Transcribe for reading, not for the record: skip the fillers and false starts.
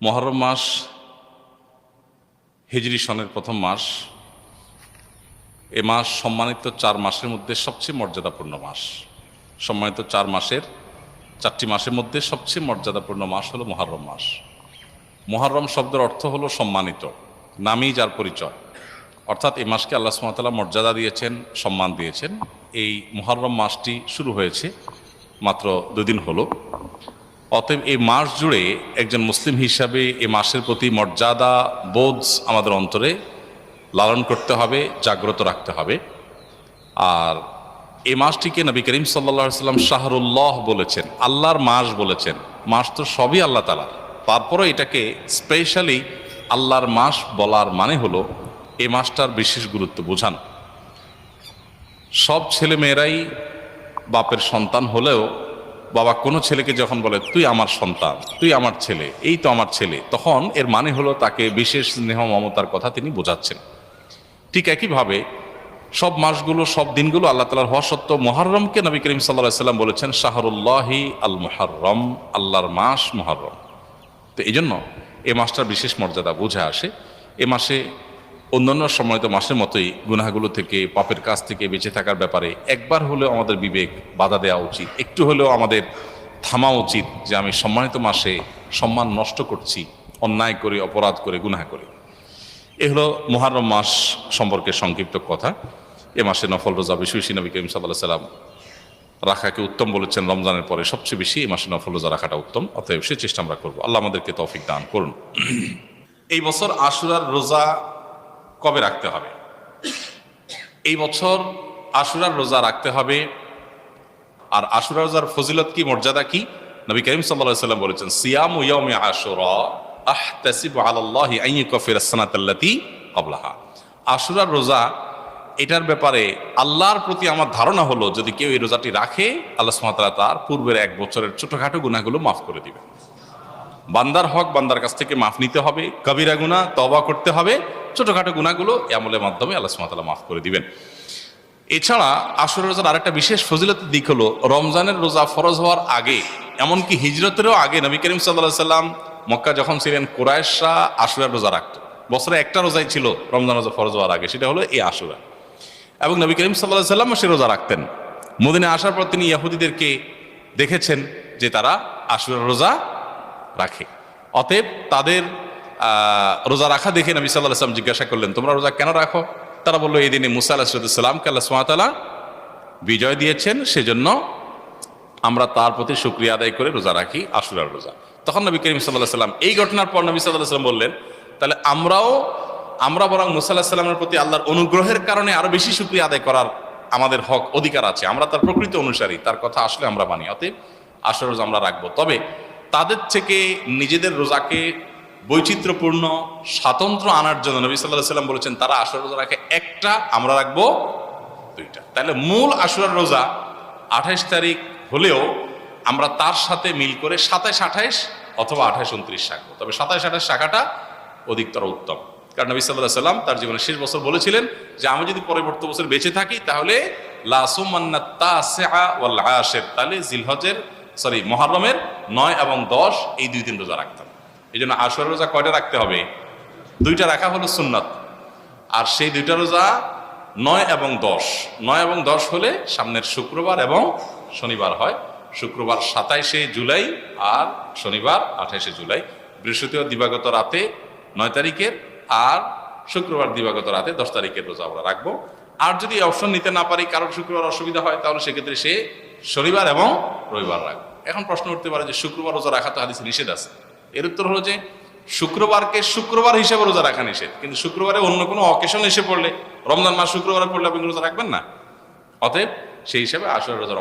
মুহররম মাস হিজরি সনের প্রথম মাস। এ মাস সম্মানিত 4 মাসের মধ্যে সবচেয়ে মর্যাদাপূর্ণ মাস। সম্মানিত 4টি মাসের মধ্যে সবচেয়ে মর্যাদাপূর্ণ মাস হলো মুহররম মাস। মুহররম শব্দের অর্থ হলো সম্মানিত, নামই যার পরিচয়। অর্থাৎ এই মাসকে আল্লাহ সুবহানাহু ওয়া তাআলা মর্যাদা দিয়েছেন, সম্মান দিয়েছেন। এই মুহররম মাসটি শুরু হয়েছে মাত্র 2 দিন হলো। অতএব এই মাস জুড়ে একজন মুসলিম হিসাবে এই মাসের প্রতি মর্যাদা বোধ আমাদের অন্তরে লালন করতে হবে, জাগ্রত রাখতে হবে। আর এই মাসটিকে নবী করিম সাল্লাল্লাহু আলাইহি ওয়াসাল্লাম শাহরুল্লাহ বলেছেন, আল্লাহর মাস বলেছেন। মাস তো সবই আল্লাহ তাআলার, তারপরও এটাকে স্পেশালি আল্লাহর মাস বলার মানে হলো এই মাসটার বিশেষ গুরুত্ব বোঝান। সব ছেলে মেয়েরাই বাপের সন্তান হলেও বাবা কোনো ছেলেকে যখন বলে তুই আমার সন্তান, তুই আমার ছেলে, এই তো আমার ছেলে, তখন এর মানে হলো তাকে বিশেষ স্নেহ মমতার কথা তিনি বোঝাচ্ছেন। ঠিক একইভাবে সব মাসগুলো, সব দিনগুলো আল্লাহ তাআলার হওয়া সত্ত্বেও মুহররমকে নবী করিম সাল্লাল্লাহু আলাইহি ওয়াসাল্লাম বলেছেন শাহরুল্লাহি আল মুহররম, আল্লাহর মাস মুহররম। তো এই জন্য এই মাসটার বিশেষ মর্যাদা বোঝা আসে। এ মাসে অন্যান্য সম্মানিত মাসের মতোই গুনাহগুলো থেকে, পাপের কাজ থেকে বেঁচে থাকার ব্যাপারে একবার হলেও আমাদের বিবেক বাধা দেওয়া উচিত, একটু হলেও আমাদের থামা উচিত যে আমি সম্মানিত মাসে সম্মান নষ্ট করছি, অন্যায় করে, অপরাধ করে, গুনাহ করে। এ হলো মুহররম মাস সম্পর্কে সংক্ষিপ্ত কথা। এ মাসে নফল রোজা বেশি বেশি নবী করিম সাল্লাল্লাহু আলাইহি ওয়াসাল্লাম রাখাকে উত্তম বলেছেন। রমজানের পরে সবচেয়ে বেশি এই মাসে নফল রোজা রাখাটা উত্তম। অতএব সে চেষ্টা আমরা করবো। আল্লাহ আমাদেরকে তৌফিক দান করুন। এই বছর আশুরার রোজা কবে রাখতে হবে? এই বছর আশুরার রোজা রাখতে হবে। আর আশুরা রোজার ফজিলত কি, মর্যাদা কি? নবী করিম সাল্লাল্লাহু আলাইহি ওয়াসাল্লাম বলেছেন সিয়ামু ইয়াউমি আশুরা আহতাসিবু আলাল্লাহি আন ইউকাফিরা আস-সানাতাল্লাতী ক্বাবলাহা। আশুরার রোজা, এটার ব্যাপারে আল্লাহর প্রতি আমার ধারণা হলো যদি কেউ এই রোজাটি রাখে, আল্লাহ সুবহানাহু ওয়া তাআলা তার পূর্বের 1 বছরের ছোটখাটো গুনাহগুলো মাফ করে দিবেন। বান্দার হক বান্দার কাছ থেকে মাফ নিতে হবে, কবিরা গুনাহ তওবা করতে হবে, ছোটখাটো গুনাহগুলো এই আমলের মাধ্যমে আল্লাহ সুবহানাহু ওয়া তাআলা মাফ করে দিবেন। এছাড়া আশুরা রোজার আরেকটা বিশেষ ফজিলতের দিক হলো রমজানের রোজা ফরজ হওয়ার আগে, এমনকি হিজরতেরও আগে নবী করিম সাল্লাল্লাহু আলাইহি ওয়াসাল্লাম মক্কা যখন ছিলেন, কুরাইশরা আশুরার রোজা রাখত। বছরে একটা রোজাই ছিল রমজান রোজা ফরজ হওয়ার আগে, সেটা হলো এই আশুরা। এবং নবী করিম সাল্লাল্লাহু আলাইহি ওয়াসাল্লাম সে রোজা রাখতেন। মদিনায় আসার পর তিনি ইহুদিদেরকে দেখেছেন যে তারা আশুরার রোজা রাখে। অতএব তাদের রোজা রাখা দেখে নবী সাল্লাল্লাহু আলাইহি ওয়াসাল্লাম জিজ্ঞাসা করলেন, তোমরা রোজা কেন রাখো? তারা বললো, এই দিনে মুসা আলাইহিস সালামকে আল্লাহ সুবহানাহু ওয়া তাআলা বিজয় দিয়েছেন, সেজন্য আমরা তার প্রতি শুকরিয়া আদায় করে রোজা রাখি, আশুরার রোজা। তখন নবী করিম সাল্লাল্লাহু আলাইহি ওয়াসাল্লাম এই ঘটনার পর নবী সাল্লাল্লাহু আলাইহি ওয়াসাল্লাম বললেন, তাহলে আমরা বরং মুসা আলাইহিস সালামের প্রতি আল্লাহর অনুগ্রহের কারণে আরো বেশি শুকরিয়া আদায় করার আমাদের হক, অধিকার আছে। আমরা তার প্রকৃত অনুসারী, তার কথা আসলে আমরা মানি। অতএব আশুরার রোজা আমরা রাখবো। তবে তাদের থেকে নিজেদের রোজাকে বৈচিত্র্যপূর্ণ, স্বাতন্ত্র্য আনার জন্য নবী সাল্লাল্লাহু আলাইহি ওয়াসাল্লাম বলেছেন তারা আশুরার রোজা রাখে একটা, আমরা রাখবো 2টা। তাহলে মূল আশুরার রোজা 28 তারিখ হলেও আমরা তার সাথে মিল করে 27, 28 অথবা 28, 29 রাখবো। তবে 27, 28 রাখাটা অধিকতর উত্তম। কারণ নবী সাল্লাল্লাহু আলাইহি ওয়াসাল্লাম তার জীবনের শেষ বছর বলেছিলেন যে আমি যদি পরবর্তী বছর বেঁচে থাকি তাহলে লা সুমান্না তাসিআ ওয়াল আশির, তাহলে মুহররমের 9 এবং 10 এই 2 দিন রোজা রাখতাম। এই জন্য আশুরার রোজা কয়টা রাখতে হবে? 2টা রাখা হলো সুন্নাত। আর সেই 2টা রোজা 9 এবং 10, 9 এবং 10 হলে সামনের শুক্রবার এবং শনিবার হয়। শুক্রবার 27শে জুলাই আর শনিবার 28শে জুলাই। বৃহস্পতিবার দিবাগত রাতে 9 তারিখের, আর শুক্রবার দিবাগত রাতে 10 তারিখের রোজা আমরা রাখবো। আর যদি অপশন নিতে না পারি, কারোর শুক্রবার অসুবিধা হয়, তাহলে সেক্ষেত্রে সে শনিবার এবং রবিবার রাখবে। এখন প্রশ্ন উঠতে পারে যে শুক্রবার রোজা রাখা তো হাদিসে নিষেধ আছে। এর উত্তর হলো যে শুক্রবারকে শুক্রবার হিসেবে রোজা রাখা নিষেধ, কিন্তু শুক্রবারে অন্য কোনো অকেশন এসে পড়লে, রমজান মাস শুক্রবারে পড়লে আপনি রোজা রাখবেন না। অতএব সেই হিসাবে আশুরার রোজার